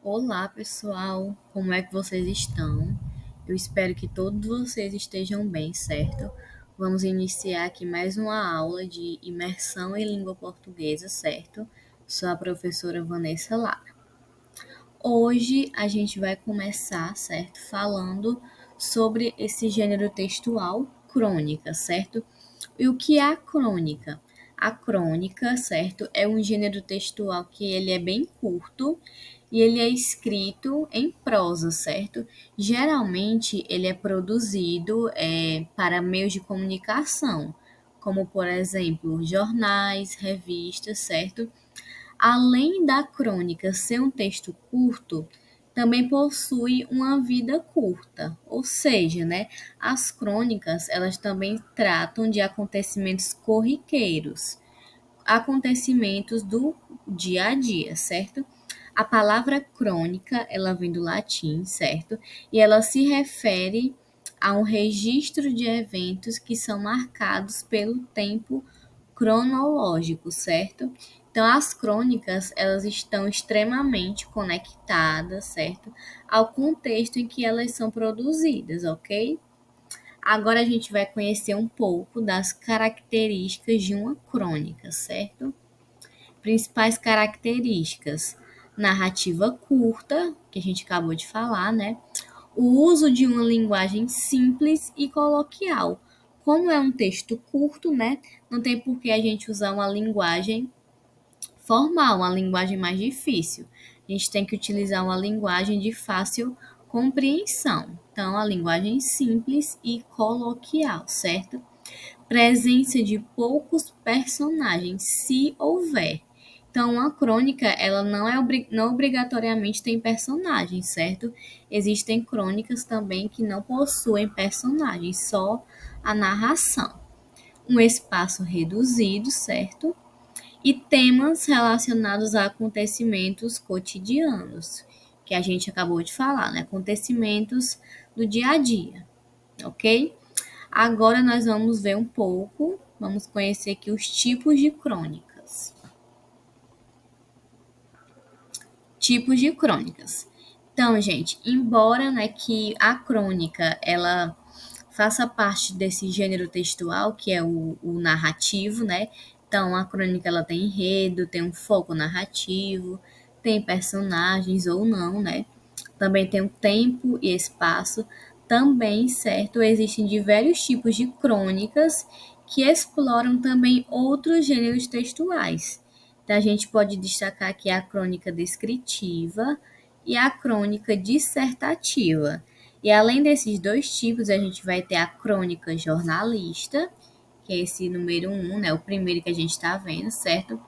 Olá, pessoal! Como é que vocês estão? Eu espero que todos vocês estejam bem, certo? Vamos iniciar aqui mais uma aula de imersão em língua portuguesa, certo? Sou a professora Vanessa Lara. Hoje a gente vai começar, certo? Falando sobre esse gênero textual, crônica, certo? E o que é a crônica? A crônica, certo, é um gênero textual que ele é bem curto e ele é escrito em prosa, certo? Geralmente ele é produzido para meios de comunicação, como por exemplo jornais, revistas, certo? Além da crônica ser um texto curto, também possui uma vida curta, ou seja, né, as crônicas elas também tratam de acontecimentos corriqueiros, acontecimentos do dia a dia, certo? A palavra crônica, ela vem do latim, certo? E ela se refere a um registro de eventos que são marcados pelo tempo cronológico, certo? Então, as crônicas, elas estão extremamente conectadas, certo? Ao contexto em que elas são produzidas, ok? Agora a gente vai conhecer um pouco das características de uma crônica, certo? Principais características: narrativa curta, que a gente acabou de falar, né? O uso de uma linguagem simples e coloquial. Como é um texto curto, né? Não tem por que a gente usar uma linguagem formal, uma linguagem mais difícil. A gente tem que utilizar uma linguagem de fácil compreensão. Então, a linguagem simples e coloquial, certo? Presença de poucos personagens, se houver. Então, uma crônica, ela não obrigatoriamente tem personagens, certo? Existem crônicas também que não possuem personagens, só a narração. Um espaço reduzido, certo? E temas relacionados a acontecimentos cotidianos, que a gente acabou de falar, né? Acontecimentos do dia a dia, ok? Agora nós vamos ver um pouco, vamos conhecer aqui os tipos de crônicas. Tipos de crônicas. Então, gente, embora né, que a crônica ela faça parte desse gênero textual, que é o narrativo, né? Então, a crônica ela tem enredo, tem um foco narrativo, tem personagens ou não, né? Também tem o tempo e espaço. Também, certo, existem diversos tipos de crônicas que exploram também outros gêneros textuais. Então, a gente pode destacar aqui a crônica descritiva e a crônica dissertativa. E além desses dois tipos, a gente vai ter a crônica jornalista, que é esse número um, né, o primeiro que a gente está vendo, certo?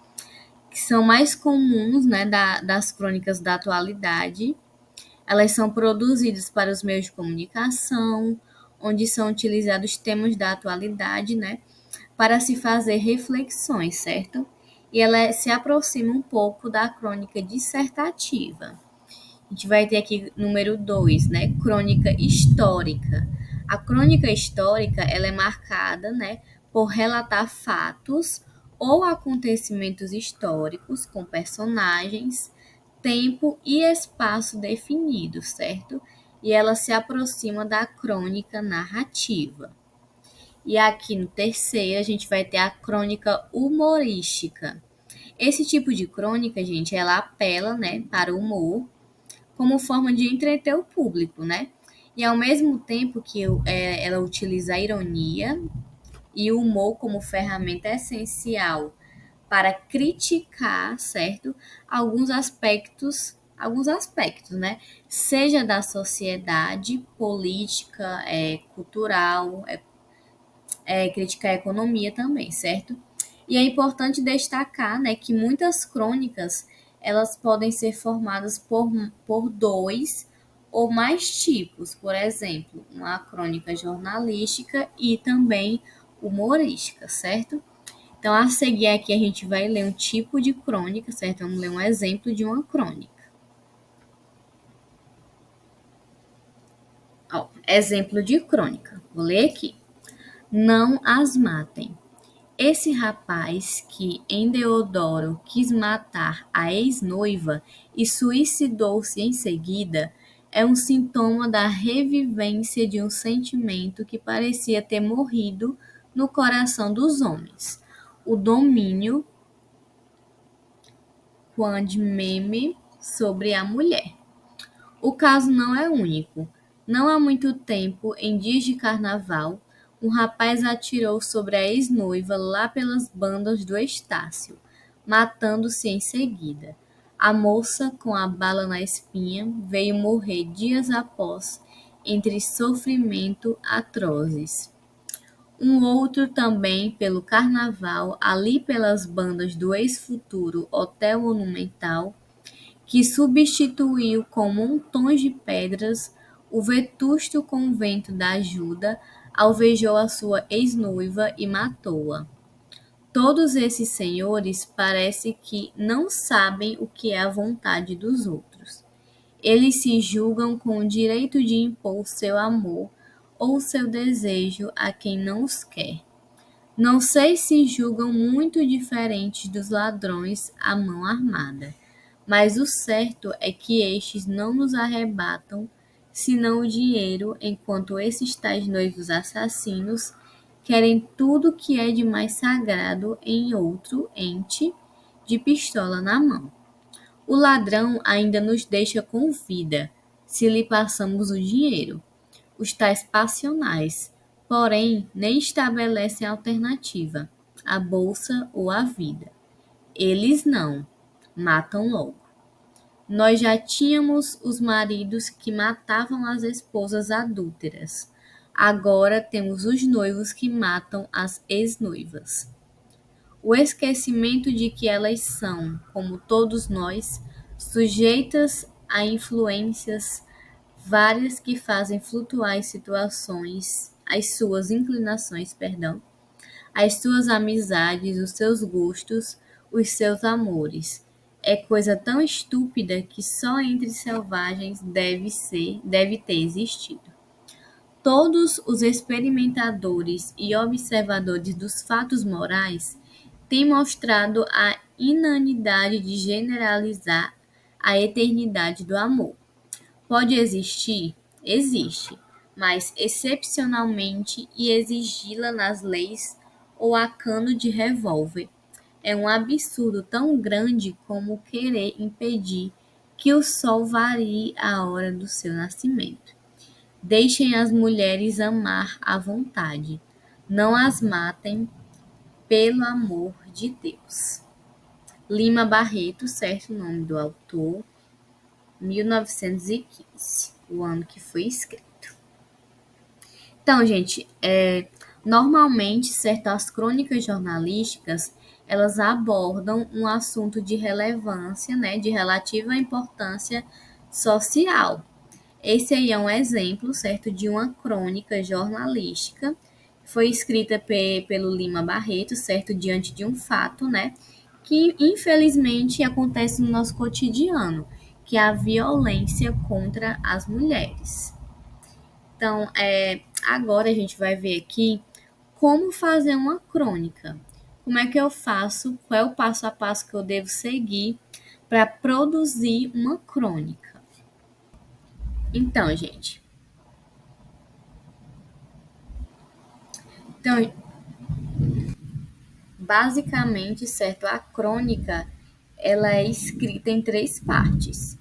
Que são mais comuns, né, das crônicas da atualidade. Elas são produzidas para os meios de comunicação, onde são utilizados temas da atualidade, né, para se fazer reflexões, certo? E ela se aproxima um pouco da crônica dissertativa. A gente vai ter aqui número 2, né, crônica histórica. A crônica histórica, ela é marcada, né, por relatar fatos ou acontecimentos históricos com personagens, tempo e espaço definidos, certo? E ela se aproxima da crônica narrativa. E aqui no terceiro, a gente vai ter a crônica humorística. Esse tipo de crônica, gente, ela apela, né, para o humor como forma de entreter o público, né? E ao mesmo tempo que ela utiliza a ironia e o humor como ferramenta essencial para criticar, certo? Alguns aspectos, né? Seja da sociedade, política, cultural, criticar a economia também, certo? E é importante destacar, né, que muitas crônicas elas podem ser formadas por dois ou mais tipos, por exemplo, uma crônica jornalística e também humorística, certo? Então, a seguir aqui a gente vai ler um tipo de crônica, certo? Vamos ler um exemplo de uma crônica. Ó, exemplo de crônica. Vou ler aqui. Não as matem. Esse rapaz que em Deodoro quis matar a ex-noiva e suicidou-se em seguida é um sintoma da revivência de um sentimento que parecia ter morrido no coração dos homens: o domínio quando meme sobre a mulher. O caso não é único. Não há muito tempo, em dias de carnaval, um rapaz atirou sobre a ex-noiva lá pelas bandas do Estácio, matando-se em seguida. A moça, com a bala na espinha, veio morrer dias após, entre sofrimento atrozes. Um outro também pelo carnaval, ali pelas bandas do ex-futuro Hotel Monumental, que substituiu com montões de pedras o vetusto convento da Ajuda, alvejou a sua ex-noiva e matou-a. Todos esses senhores parece que não sabem o que é a vontade dos outros. Eles se julgam com o direito de impor seu amor ou seu desejo a quem não os quer. Não sei se julgam muito diferentes dos ladrões à mão armada, mas o certo é que estes não nos arrebatam senão o dinheiro, enquanto esses tais noivos assassinos querem tudo que é de mais sagrado em outro ente, de pistola na mão. O ladrão ainda nos deixa com vida, se lhe passamos o dinheiro. Os tais passionais, porém, nem estabelecem alternativa, a bolsa ou a vida. Eles não, matam logo. Nós já tínhamos os maridos que matavam as esposas adúlteras. Agora temos os noivos que matam as ex-noivas. O esquecimento de que elas são, como todos nós, sujeitas a influências várias que fazem flutuar as situações, as suas inclinações, perdão, as suas amizades, os seus gostos, os seus amores. É coisa tão estúpida que só entre selvagens deve ter existido. Todos os experimentadores e observadores dos fatos morais têm mostrado a inanidade de generalizar a eternidade do amor. Pode existir? Existe, mas excepcionalmente e exigi-la nas leis ou a cano de revólver. É um absurdo tão grande como querer impedir que o sol varie a hora do seu nascimento. Deixem as mulheres amar à vontade. Não as matem, pelo amor de Deus. Lima Barreto, certo o nome do autor, 1915, o ano que foi escrito. Então, gente, normalmente, certo, as crônicas jornalísticas, elas abordam um assunto de relevância, né, de relativa importância social. Esse aí é um exemplo, certo, de uma crônica jornalística, foi escrita pelo Lima Barreto, certo, diante de um fato, né, que infelizmente acontece no nosso cotidiano, que é a violência contra as mulheres. Então, agora a gente vai ver aqui como fazer uma crônica. Como é que eu faço? Qual é o passo a passo que eu devo seguir para produzir uma crônica? Então, gente. Então, basicamente, certo, a crônica ela é escrita em três partes.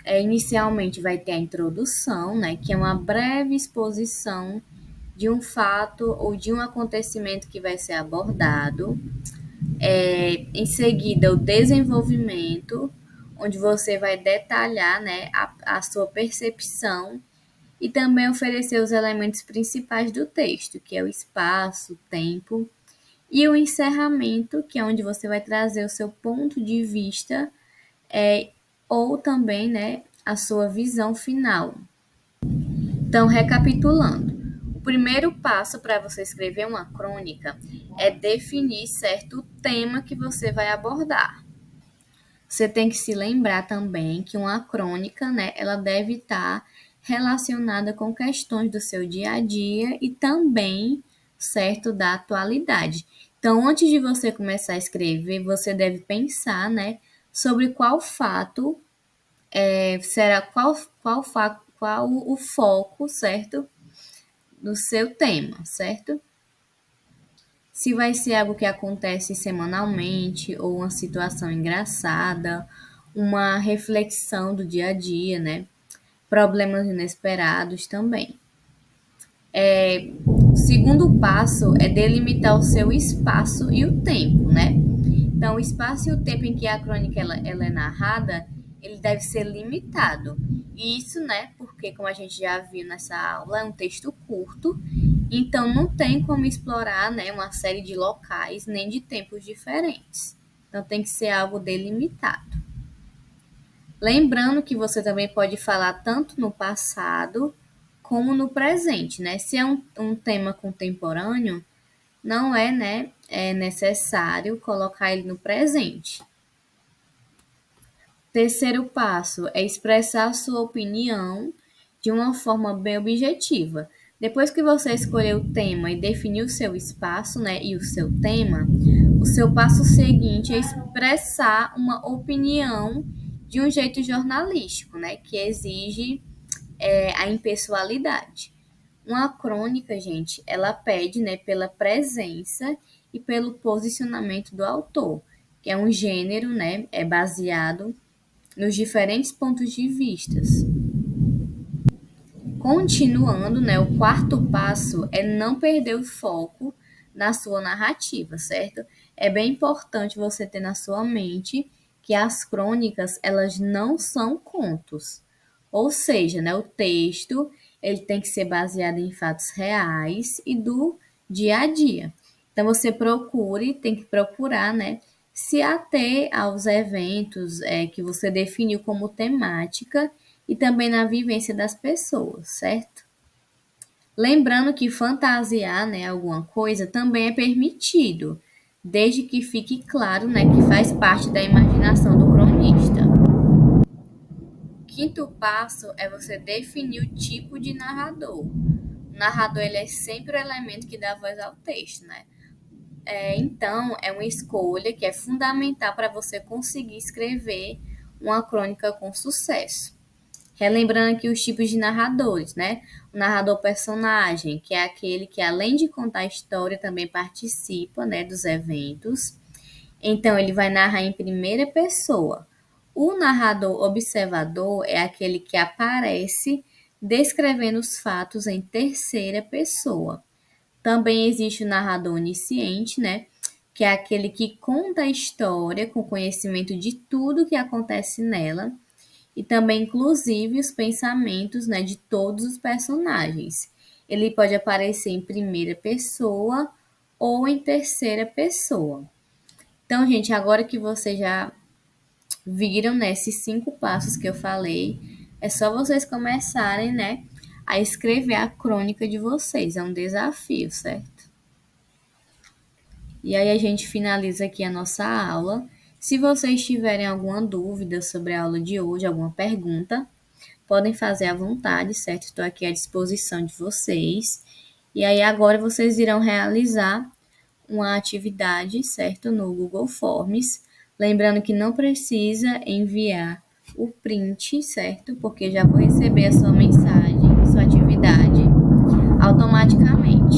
Inicialmente vai ter a introdução, né, que é uma breve exposição de um fato ou de um acontecimento que vai ser abordado. Em seguida, o desenvolvimento, onde você vai detalhar, né, a sua percepção e também oferecer os elementos principais do texto, que é o espaço, o tempo, e o encerramento, que é onde você vai trazer o seu ponto de vista, ou também, né, a sua visão final. Então, recapitulando, o primeiro passo para você escrever uma crônica é definir certo tema que você vai abordar. Você tem que se lembrar também que uma crônica, né, ela deve estar relacionada com questões do seu dia a dia e também, certo, da atualidade. Então, antes de você começar a escrever, você deve pensar, né, sobre qual fato será qual o foco, certo, do seu tema, certo? Se vai ser algo que acontece semanalmente ou uma situação engraçada, uma reflexão do dia a dia, né? Problemas inesperados também. O segundo passo é delimitar o seu espaço e o tempo, né? Então, o espaço e o tempo em que a crônica ela é narrada, ele deve ser limitado. E isso, né? Porque, como a gente já viu nessa aula, é um texto curto, então não tem como explorar, né, uma série de locais nem de tempos diferentes. Então, tem que ser algo delimitado. Lembrando que você também pode falar tanto no passado como no presente, né? Se é um tema contemporâneo, não é, né, é necessário colocar ele no presente. Terceiro passo é expressar sua opinião de uma forma bem objetiva. Depois que você escolheu o tema e definiu o seu espaço, né, e o seu tema, o seu passo seguinte é expressar uma opinião de um jeito jornalístico, né, que exige a impessoalidade. Uma crônica, gente, ela pede, né, pela presença e pelo posicionamento do autor, que é um gênero, né, é baseado nos diferentes pontos de vistas. Continuando, né, o quarto passo é não perder o foco na sua narrativa, certo? É bem importante você ter na sua mente que as crônicas, elas não são contos. Ou seja, né, o texto, ele tem que ser baseado em fatos reais e do dia a dia. Então você tem que procurar, né, se ater aos eventos que você definiu como temática e também na vivência das pessoas, certo? Lembrando que fantasiar, né, alguma coisa também é permitido, desde que fique claro, né, que faz parte da imaginação do cronista. O quinto passo é você definir o tipo de narrador. O narrador ele é sempre o elemento que dá voz ao texto, né? Então, é uma escolha que é fundamental para você conseguir escrever uma crônica com sucesso. Relembrando aqui os tipos de narradores, né? O narrador personagem, que é aquele que, além de contar a história, também participa, né, dos eventos. Então, ele vai narrar em primeira pessoa. O narrador observador é aquele que aparece descrevendo os fatos em terceira pessoa. Também existe o narrador onisciente, né? Que é aquele que conta a história com conhecimento de tudo que acontece nela e também, inclusive, os pensamentos, né, de todos os personagens. Ele pode aparecer em primeira pessoa ou em terceira pessoa. Então, gente, agora que vocês já viram, né, esses 5 passos que eu falei, é só vocês começarem, né, a escrever a crônica de vocês. É um desafio, certo? E aí a gente finaliza aqui a nossa aula. Se vocês tiverem alguma dúvida sobre a aula de hoje, alguma pergunta, podem fazer à vontade, certo? Estou aqui à disposição de vocês. E aí agora vocês irão realizar uma atividade, certo? No Google Forms. Lembrando que não precisa enviar o print, certo? Porque já vou receber a sua mensagem, sua atividade, automaticamente.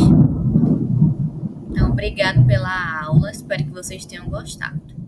Então, obrigado pela aula. Espero que vocês tenham gostado.